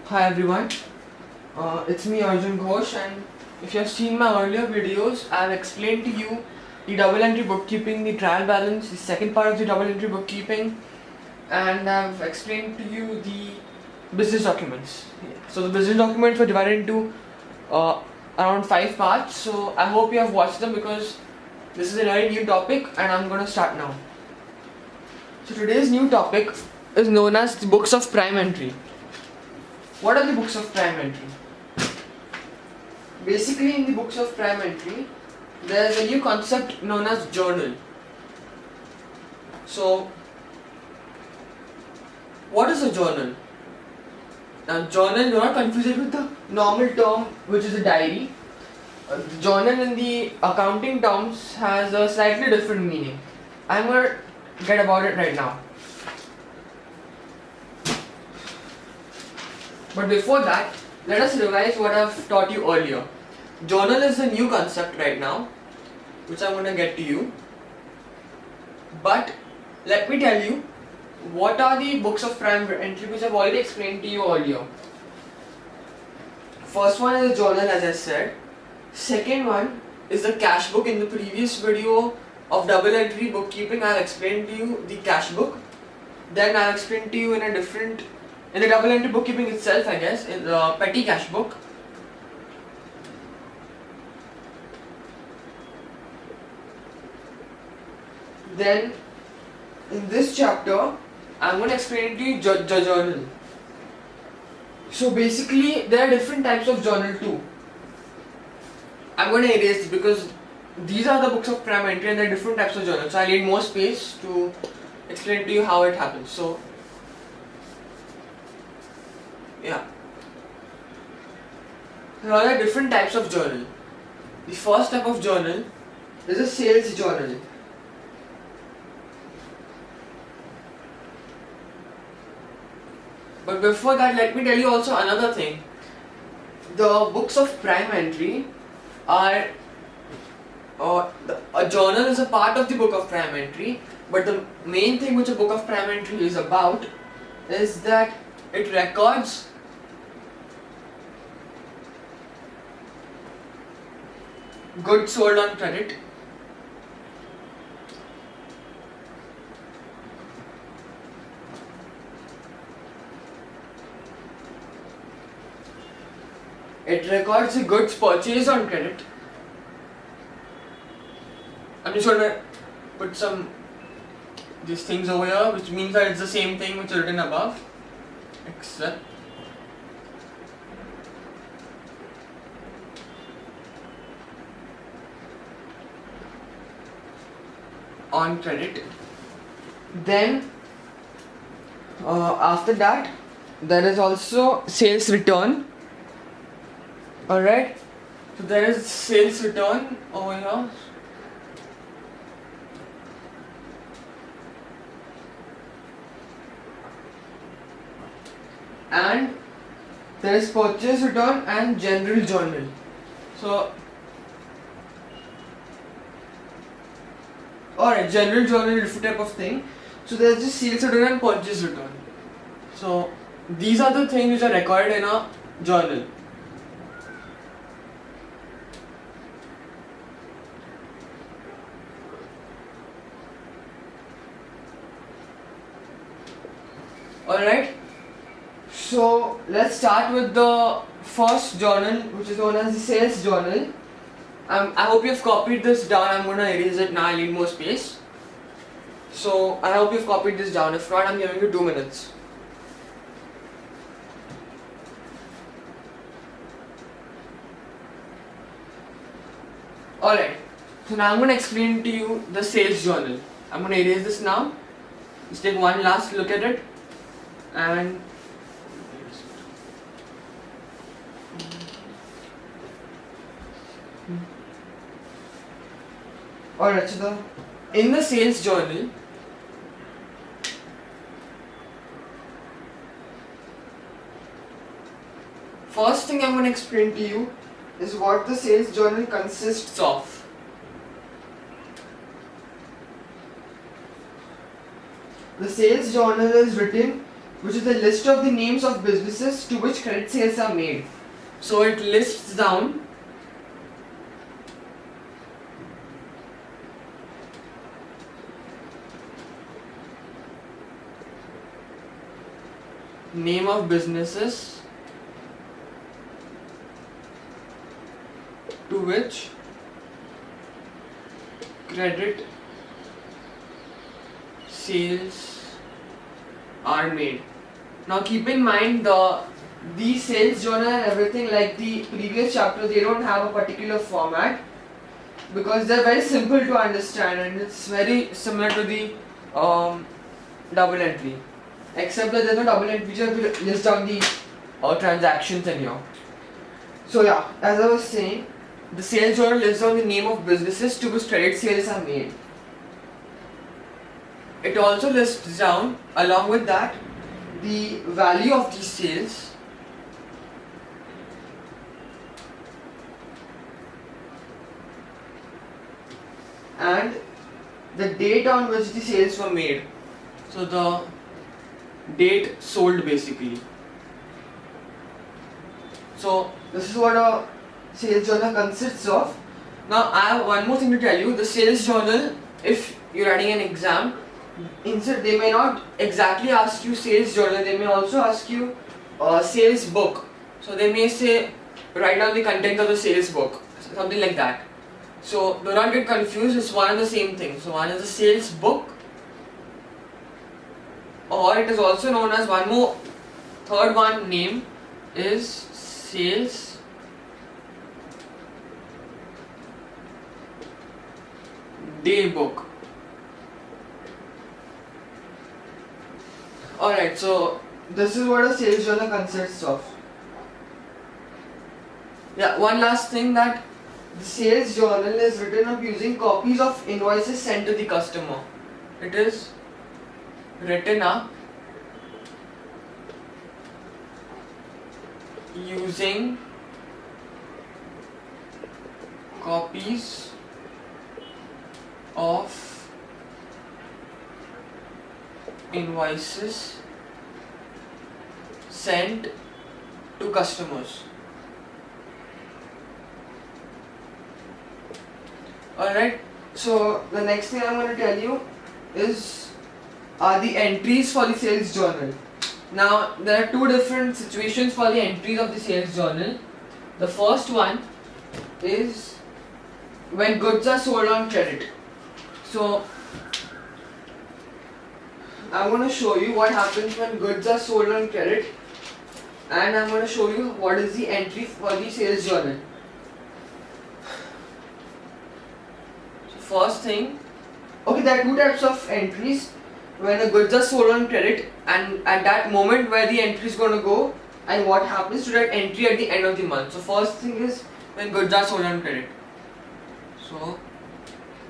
Hi everyone, it's me Arjun Ghosh, and if you have seen my earlier videos, I have explained to you the double entry bookkeeping, the trial balance, the second part of the double entry bookkeeping, and I've explained to you the business documents. So the business documents were divided into around 5 parts, so I hope you have watched them because this is a very new topic and I'm going to start now. So today's new topic is known as the books of prime entry. What are the books of prime entry? Basically, in the books of prime entry, there is a new concept known as journal. So, what is a journal? Now, journal, do not confuse it with the normal term, which is a diary. The journal in the accounting terms has a slightly different meaning. I'm going to get about it right now. But before that, let us revise what I've taught you earlier. Journal is a new concept right now, which I'm going to get to you. But let me tell you, what are the books of prime entry which I've already explained to you earlier. First one is a journal, as I said. Second one is the cash book. In the previous video of double entry bookkeeping, I've explained to you the cash book. Then I've explained to you in the double entry bookkeeping itself, I guess, in the petty cash book. Then, in this chapter, I'm going to explain to you journal. So basically, there are different types of journal too. I'm going to erase this because these are the books of prime entry and there are different types of journals. So I need more space to explain to you how it happens. So, yeah. There are different types of journal. The first type of journal is a sales journal. But before that, let me tell you also another thing. The books of prime entry are a journal is a part of the book of prime entry, but the main thing which a book of prime entry is about is that it records goods sold on credit, it records the goods purchased on credit. I'm just going to put these things over here, which means that it's the same thing which is written above, except on credit. Then after that, there is also sales return. Alright, so there is sales return over here. And there is purchase return and general journal. So, alright, general journal is a different type of thing. So there is just sales return and purchase return. So these are the things which are recorded in a journal. Alright, so let's start with the first journal, which is known as the sales journal. I hope you've copied this down. I'm going to erase it now, I need more space. So I hope you've copied this down. If not, I'm giving you 2 minutes. Alright, so now I'm going to explain to you the sales journal. I'm going to erase this now. Let's take one last look at it. And alright, so in the sales journal, first thing I'm going to explain to you is what the sales journal consists of. The sales journal is written which is the list of the names of businesses to which credit sales are made. So it lists down name of businesses to which credit sales are made. Now keep in mind these sales journal and everything, like the previous chapter, they don't have a particular format because they're very simple to understand and it's very similar to the double entry, except that there's no double entry, which have to list down the transactions in here. So yeah, as I was saying, the sales journal lists down the name of businesses to which credit sales are made. It also lists down, along with that, the value of these sales and the date on which the sales were made. So the date sold basically. So this is what a sales journal consists of. Now I have one more thing to tell you. The sales journal, if you're writing an exam, instead they may not exactly ask you sales journal, they may also ask you sales book. So they may say write down the content of the sales book, something like that. So do not get confused, it's one and the same thing. So one is the sales book, or it is also known as one more, third one name is sales day book. Alright, so this is what a sales journal consists of. Yeah, one last thing, that the sales journal is written up using copies of invoices sent to the customer. It is written up using copies of invoices sent to customers. Alright, so the next thing I'm going to tell you are the entries for the sales journal. Now there are two different situations for the entries of the sales journal. The first one is when goods are sold on credit. So I'm going to show you what happens when goods are sold on credit, and I'm going to show you what is the entry for the sales journal. So first thing, okay, there are two types of entries. When the goods are sold on credit, and at that moment where the entry is going to go and what happens to that entry at the end of the month. So first thing is when goods are sold on credit. So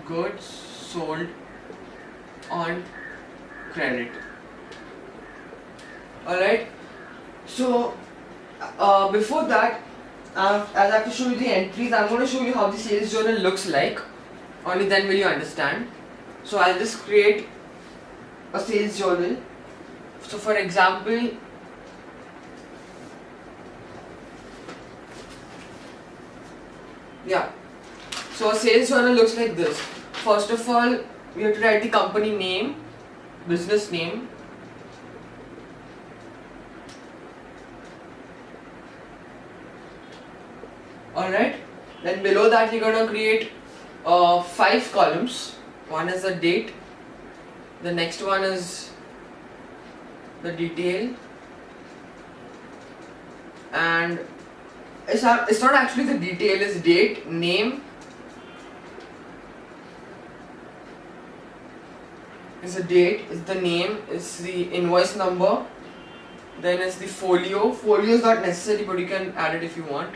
goods sold on credit. Alright, so before that, as I have to show you the entries, I'm going to show you how the sales journal looks like. Only then will you understand. So I'll just create a sales journal. So for example, yeah, so a sales journal looks like this. First of all, we have to write the company name, business name, alright. Then below that you're going to create 5 columns. One is the date, the next one is the detail, and it's not actually the detail, it's date, name, is the date, is the name, is the invoice number, then is the folio. Folio is not necessary, but you can add it if you want,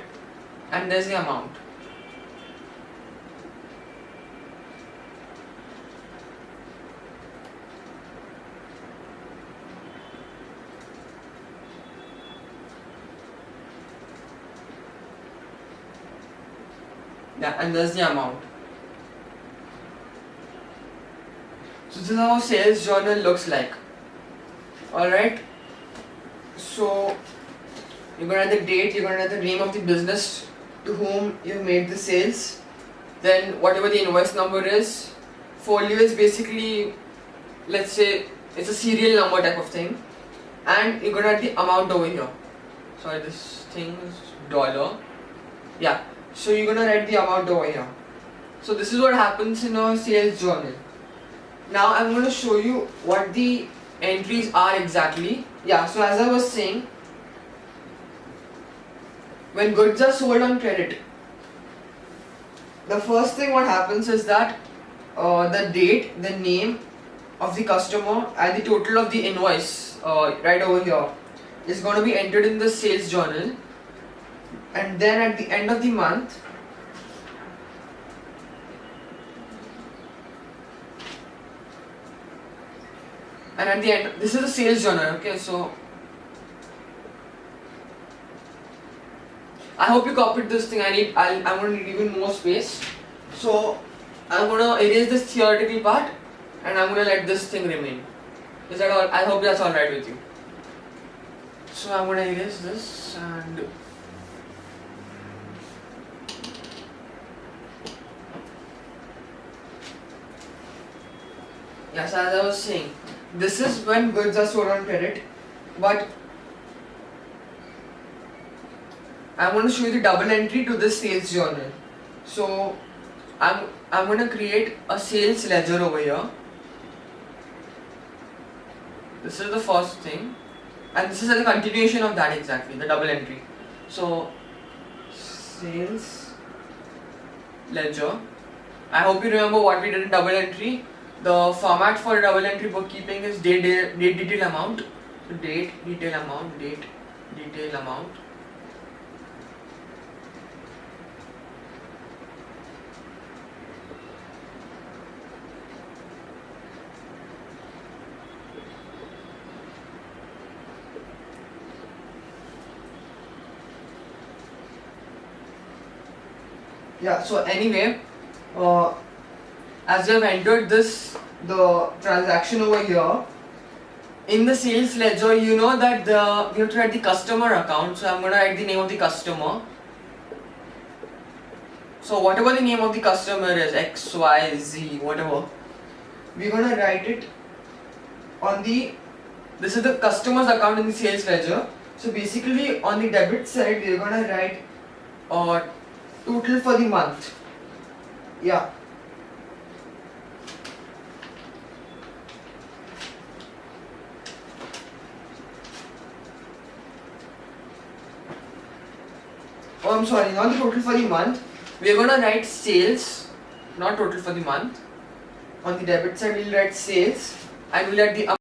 and there's the amount. Yeah, and there's the amount. So this is how sales journal looks like. Alright. So you're gonna write the date, you're gonna write the name of the business to whom you made the sales, then whatever the invoice number is. Folio is basically, let's say it's a serial number type of thing, and you're gonna write the amount over here. Sorry, this thing is dollar. Yeah, so you're gonna write the amount over here. So this is what happens in a sales journal. Now I'm going to show you what the entries are exactly. Yeah, so as I was saying, when goods are sold on credit, the first thing what happens is that the date, the name of the customer and the total of the invoice right over here is going to be entered in the sales journal, and then at the end of the month, and at the end, this is a sales journal, okay, so I hope you copied this thing. I'm going to need even more space, so I'm going to erase this theoretical part and I'm going to let this thing remain. Is that all? I hope that's alright with you. So I'm going to erase this and yes, as I was saying, this is when goods are sold on credit, but I'm going to show you the double entry to this sales journal. So I'm going to create a sales ledger over here. This is the first thing, and this is the continuation of that exactly, the double entry. So sales ledger. I hope you remember what we did in double entry. The format for double entry bookkeeping is date detail amount. So date detail amount, date detail amount. Yeah, so anyway, as we have entered the transaction over here, in the sales ledger, you know that we have to write the customer account, so I'm going to write the name of the customer. So whatever the name of the customer is, X, Y, Z, whatever, we're going to write it on this is the customer's account in the sales ledger. So basically on the debit side, we're going to write total for the month. Yeah. Oh, I'm sorry, not the total for the month. We're going to write sales, not total for the month. On the debit side, we'll write sales and we'll write the